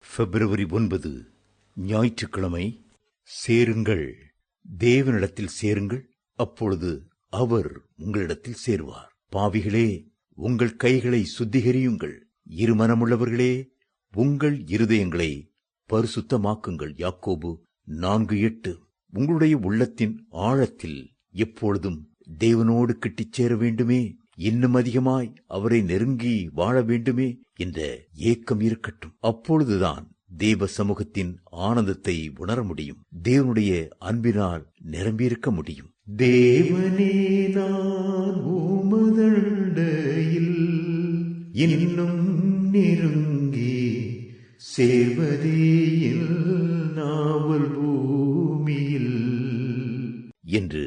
பிப்ரவரி 9 ஞாயிற்றுக்கிழமை. சேருங்கள், தேவனிடத்தில் சேருங்கள், அப்பொழுது அவர் உங்களிடத்தில் சேருவார். பாவிகளே, உங்கள் கைகளை சுத்திகரியுங்கள், இருமனமுள்ளவர்களே, உங்கள் இருதயங்களை பரிசுத்தமாக்குங்கள். யாக்கோபு 4:8. உங்களுடைய உள்ளத்தின் ஆழத்தில் எப்பொழுதும் தேவனோடு கிட்டிச் சேர வேண்டுமே, இன்னும் அதிகமாய் அவரை நெருங்கி வாழ வேண்டுமே என்ற ஏக்கம் இருக்கட்டும். அப்பொழுதுதான் தேவ சமூகத்தின் ஆனந்தத்தை உணர முடியும், தேவனுடைய அன்பினால் நிரம்பியிருக்க முடியும். தேவனே, நான் உமதண்டையில் இன்னும் நெருங்கி சேர்வதே நாவல் பூமியில் என்று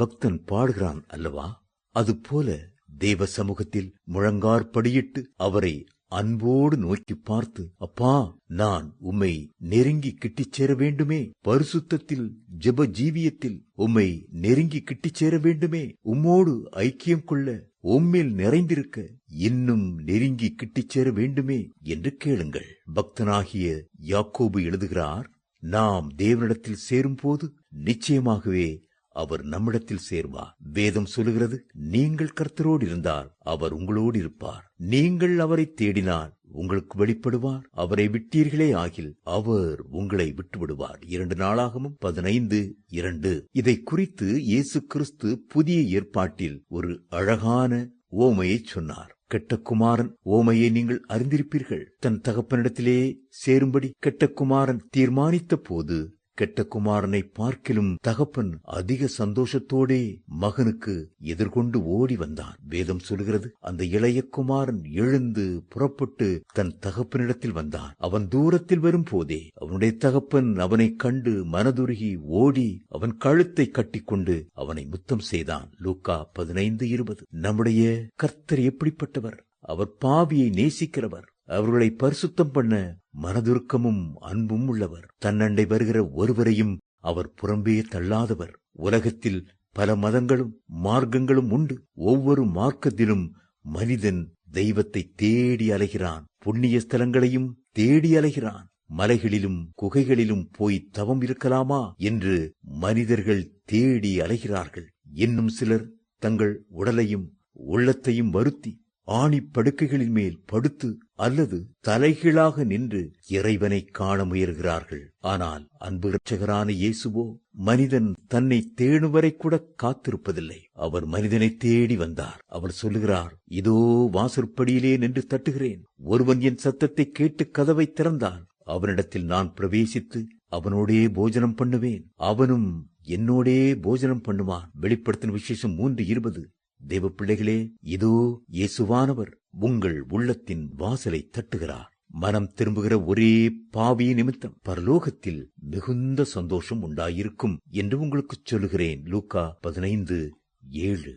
பக்தன் பாடுகிறான் அல்லவா? அதுபோல தேவ சமூகத்தில் முழங்காற்படியிட்டு அவரை அன்போடு நோக்கி பார்த்து, அப்பா, நான் உம்மை நெருங்கி கிட்டிச் சேர வேண்டுமே, பரிசுத்தத்தில் ஜெப ஜீவியத்தில் உம்மை நெருங்கி கிட்டிச் சேர வேண்டுமே, உம்மோடு ஐக்கியம் கொள்ள, உம்மேல் நிறைந்திருக்க இன்னும் நெருங்கி கிட்டிச் சேர வேண்டுமே என்று கேளுங்கள். பக்தனாகிய யாக்கோபு எழுதுகிறார், நாம் தேவனிடத்தில் சேரும் போது நிச்சயமாகவே அவர் நம்மிடத்தில் சேர்வார். வேதம் சொல்லுகிறது, நீங்கள் கர்த்தரோடு இருந்தால் அவர் உங்களோடு இருப்பார், நீங்கள் அவரை தேடினால் உங்களுக்கு வெளிப்படுவார், அவரை விட்டீர்களே ஆகில் அவர் உங்களை விட்டுவிடுவார். 2 நாளாகமும் 15:2. இதை குறித்து இயேசு கிறிஸ்து புதிய ஏற்பாட்டில் ஒரு அழகான ஓமையை சொன்னார். கெட்ட குமாரன் ஓமையை நீங்கள் அறிந்திருப்பீர்கள். தன் தகப்பனிடத்திலே சேரும்படி கெட்ட குமாரன் தீர்மானித்த போது, கெட்ட குமாரனை பார்க்கிலும் தகப்பன் அதிக சந்தோஷத்தோடே மகனுக்கு எதிர்கொண்டு ஓடி வந்தான். வேதம் சொல்கிறது, அந்த இளைய குமாரன் எழுந்து புறப்பட்டு தன் தகப்பனிடத்தில் வந்தான். அவன் தூரத்தில் வரும் போதே அவனுடைய தகப்பன் அவனை கண்டு மனதுருகி ஓடி அவன் கழுத்தை கட்டிக்கொண்டு அவனை முத்தம் செய்தான். லூக்கா 15:20. நம்முடைய கர்த்தர் எப்படிப்பட்டவர்? அவர் பாவியை நேசிக்கிறவர், அவர்களை பரிசுத்தம் பண்ண மனதுருக்கமும் அன்பும் உள்ளவர். தன்னண்டை வருகிற ஒருவரையும் அவர் புறம்பே தள்ளாதவர். உலகத்தில் பல மதங்களும் மார்க்கங்களும் உண்டு. ஒவ்வொரு மார்க்கத்திலும் மனிதன் தெய்வத்தை தேடி அலைகிறான், புண்ணிய ஸ்தலங்களையும் தேடி அலைகிறான். மலைகளிலும் குகைகளிலும் போய் தவம் இருக்கலாமா என்று மனிதர்கள் தேடி அலைகிறார்கள். இன்னும் சிலர் தங்கள் உடலையும் உள்ளத்தையும் வருத்தி ஆணி படுக்கைகளின் மேல் படுத்து அல்லது தலைகீழாக நின்று இறைவனை காண முயல்கிறார்கள். ஆனால் அன்பு இரட்சகரான இயேசுவோ மனிதன் தன்னை தேடும் வரை கூட காத்திருப்பதில்லை. அவர் மனிதனை தேடி வந்தார். அவர் சொல்லுகிறார், இதோ வாசற்படியிலே நின்று தட்டுகிறேன், ஒருவன் என் சத்தத்தை கேட்டு கதவை திறந்தால் அவனிடத்தில் நான் பிரவேசித்து அவனோடே போஜனம் பண்ணுவேன், அவனும் என்னோடே போஜனம் பண்ணுவான். வெளிப்படுத்தின விசேஷம் 3:20. தேவ பிள்ளைகளே, இதோ இயேசுவானவர் உங்கள் உள்ளத்தின் வாசலை தட்டுகிறார். மனம் திரும்புகிற ஒரே பாவி நிமித்தம் பரலோகத்தில் மிகுந்த சந்தோஷம் உண்டாயிருக்கும் என்று உங்களுக்கு சொல்லுகிறேன். லூக்கா 15:7.